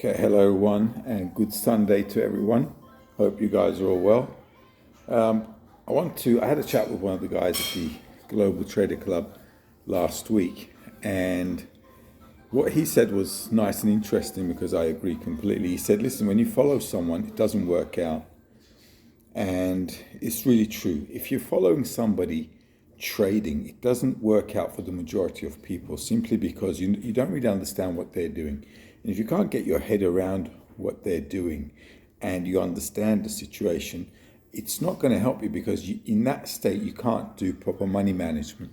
Okay, hello everyone, and good Sunday to everyone. Hope you guys are all well. I had a chat with one of the guys at the Global Trader Club last week, and what he said was nice and interesting because I agree completely. He said, listen, when you follow someone, it doesn't work out. And it's really true. If you're following somebody trading, it doesn't work out for the majority of people simply because you don't really understand what they're doing. And if you can't get your head around what they're doing and you understand the situation, it's not going to help you because in that state, you can't do proper money management.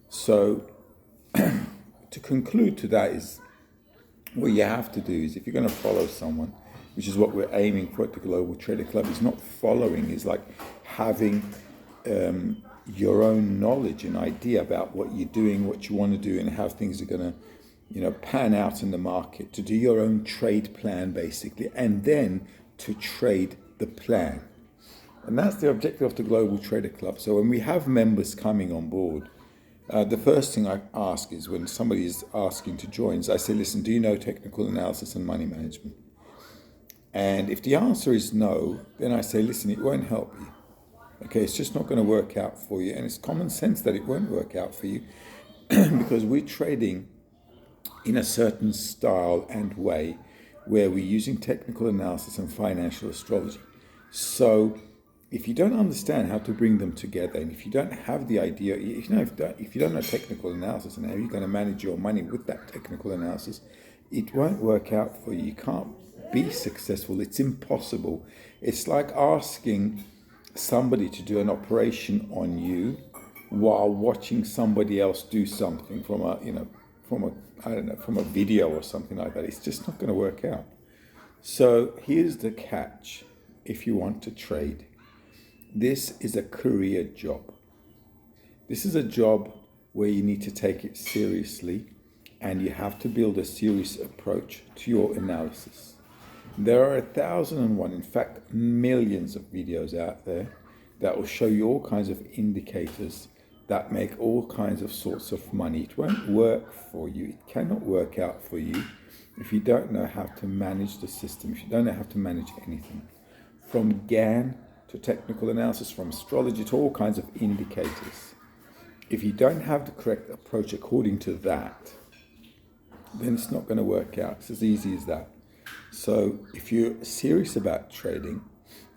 So to conclude to that is what you have to do is if you're going to follow someone, which is what we're aiming for at the Global Trader Club, is not following, is like having your own knowledge and idea about what you're doing, what you want to do, and how things are going to, pan out in the market, to do your own trade plan basically, and then to trade the plan. And that's the objective of the Global Trader Club. So when we have members coming on board, the first thing I ask is when somebody is asking to join, I say, listen, do you know technical analysis and money management? And if the answer is no, then I say, listen, it won't help you. Okay, it's just not going to work out for you. And it's common sense that it won't work out for you because we're trading in a certain style and way where we're using technical analysis and financial astrology. So if you don't understand how to bring them together, and if you don't have the idea, if you don't know technical analysis and how you're going to manage your money with that technical analysis, it won't work out for you. You can't be successful. It's impossible. It's like asking somebody to do an operation on you while watching somebody else do something from a video or something like that. It's just not going to work out. So here's the catch if you want to trade. This is a career job. This is a job where you need to take it seriously and you have to build a serious approach to your analysis. There are 1,001, in fact, millions of videos out there that will show you all kinds of indicators that make all kinds of sorts of money. It won't work for you. It cannot work out for you if you don't know how to manage the system, if you don't know how to manage anything. From GAN to technical analysis, from astrology to all kinds of indicators. If you don't have the correct approach according to that, then it's not going to work out. It's as easy as that. So if you're serious about trading,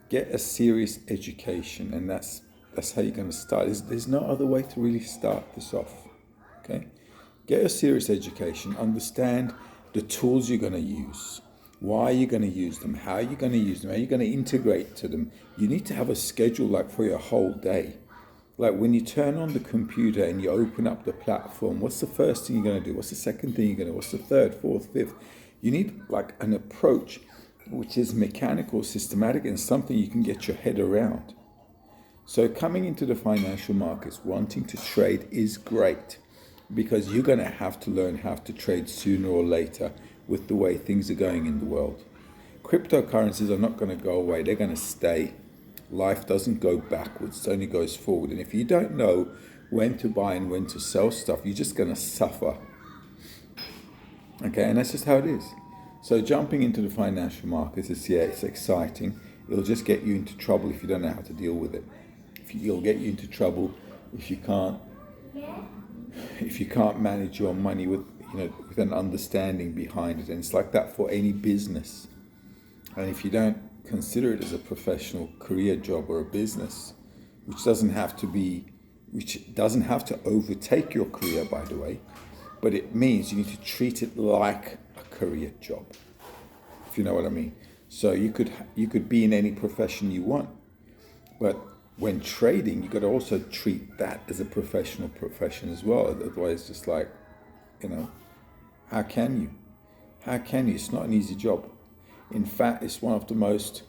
get a serious education, and that's how you're going to start. There's no other way to really start this off. Okay? Get a serious education, understand the tools you're going to use. Why are you going to use them? How are you going to use them? How are you going to integrate to them? You need to have a schedule like for your whole day. Like when you turn on the computer and you open up the platform, what's the first thing you're going to do? What's the second thing you're going to do? What's the third, fourth, fifth? You need like an approach which is mechanical, systematic, and something you can get your head around. So coming into the financial markets, wanting to trade is great because you're going to have to learn how to trade sooner or later with the way things are going in the world. Cryptocurrencies are not going to go away. They're going to stay. Life doesn't go backwards. It only goes forward. And if you don't know when to buy and when to sell stuff, you're just going to suffer. Okay, and that's just how it is. So jumping into the financial markets, it's exciting. It'll just get you into trouble if you don't know how to deal with it. It'll get you into trouble if you can't manage your money with an understanding behind it. And it's like that for any business. And if you don't consider it as a professional career job or a business, which doesn't have to overtake your career, by the way, but it means you need to treat it like a career job, if you know what I mean. So you could be in any profession you want, but when trading, you got to also treat that as a professional profession as well. Otherwise, it's just like, how can you? It's not an easy job. In fact, it's one of the most,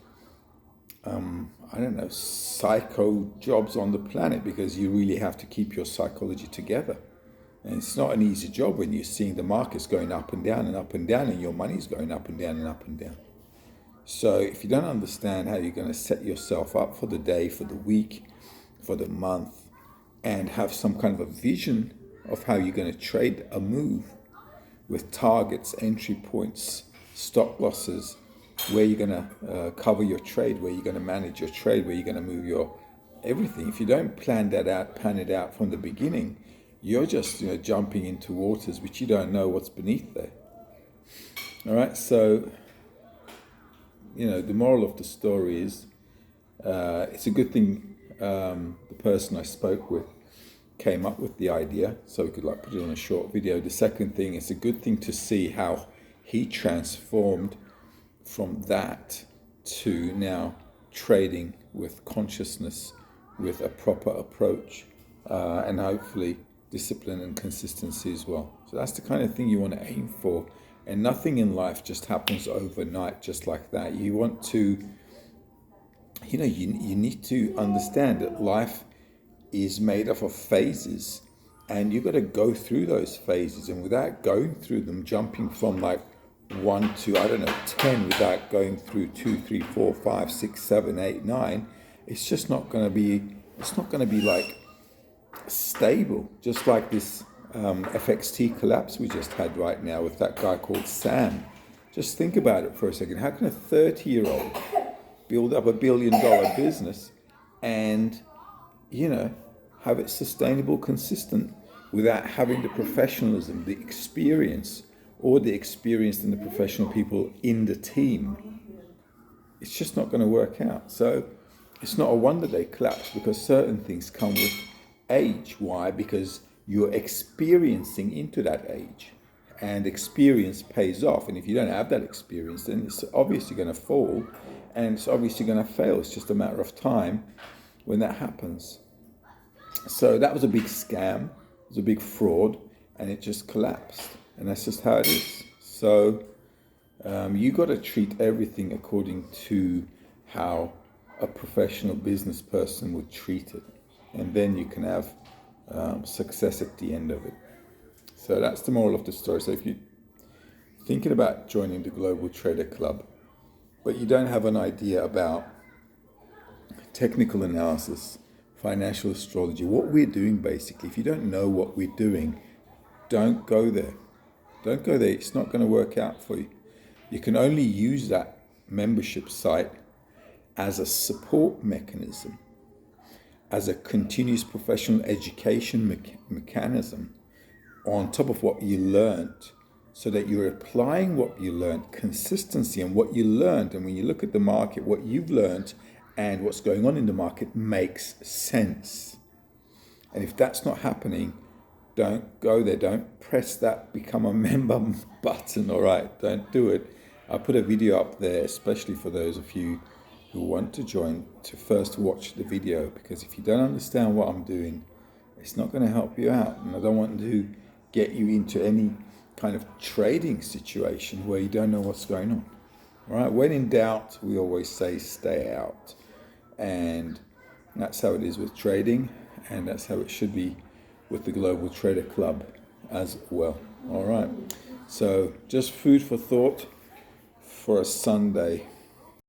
psycho jobs on the planet because you really have to keep your psychology together. And it's not an easy job when you're seeing the markets going up and down and up and down and your money's going up and down and up and down. So if you don't understand how you're going to set yourself up for the day, for the week, for the month, and have some kind of a vision of how you're going to trade a move with targets, entry points, stop losses, where you're going to cover your trade, where you're going to manage your trade, where you're going to move your everything. If you don't plan it out from the beginning, you're just jumping into waters which you don't know what's beneath there. All right, so the moral of the story is it's a good thing the person I spoke with came up with the idea, so we could put it on a short video. The second thing, it's a good thing to see how he transformed from that to now trading with consciousness, with a proper approach, and hopefully discipline and consistency as well. So that's the kind of thing you want to aim for. And nothing in life just happens overnight, just like that. You want to, you need to understand that life is made up of phases, and you've got to go through those phases. And without going through them, jumping from 1 to 10, without going through 2, 3, 4, 5, 6, 7, 8, 9, it's just not going to be. It's not going to be stable. Just like this FXT collapse we just had right now with that guy called Sam. Just think about it for a second. How can a 30-year-old build up $1 billion business and have it sustainable, consistent, without having the professionalism, the experience, or the experienced and the professional people in the team? It's just not going to work out. So it's not a wonder they collapse, because certain things come with age. Why? Because you're experiencing into that age, and experience pays off. And if you don't have that experience, then it's obviously going to fall, and it's obviously going to fail. It's just a matter of time when that happens. So that was a big scam, it was a big fraud, and it just collapsed. And that's just how it is. So you got to treat everything according to how a professional business person would treat it, and then you can have success at the end of it. So that's the moral of the story. So if you're thinking about joining the Global Trader Club, but you don't have an idea about technical analysis, financial astrology, what we're doing basically, if you don't know what we're doing, don't go there. Don't go there. It's not going to work out for you. You can only use that membership site as a support mechanism, as a continuous professional education mechanism on top of what you learned, so that you're applying what you learned, consistency and what you learned. And when you look at the market, what you've learned and what's going on in the market makes sense. And if that's not happening, don't go there. Don't press that become a member button. All right, don't do it. I'll put a video up there, especially for those of you who want to join, to first watch the video, because if you don't understand what I'm doing, it's not going to help you out. And I don't want to get you into any kind of trading situation where you don't know what's going on. All right, when in doubt, we always say stay out. And that's how it is with trading, and that's how it should be with the Global Trader Club as well. All right, so just food for thought for a Sunday.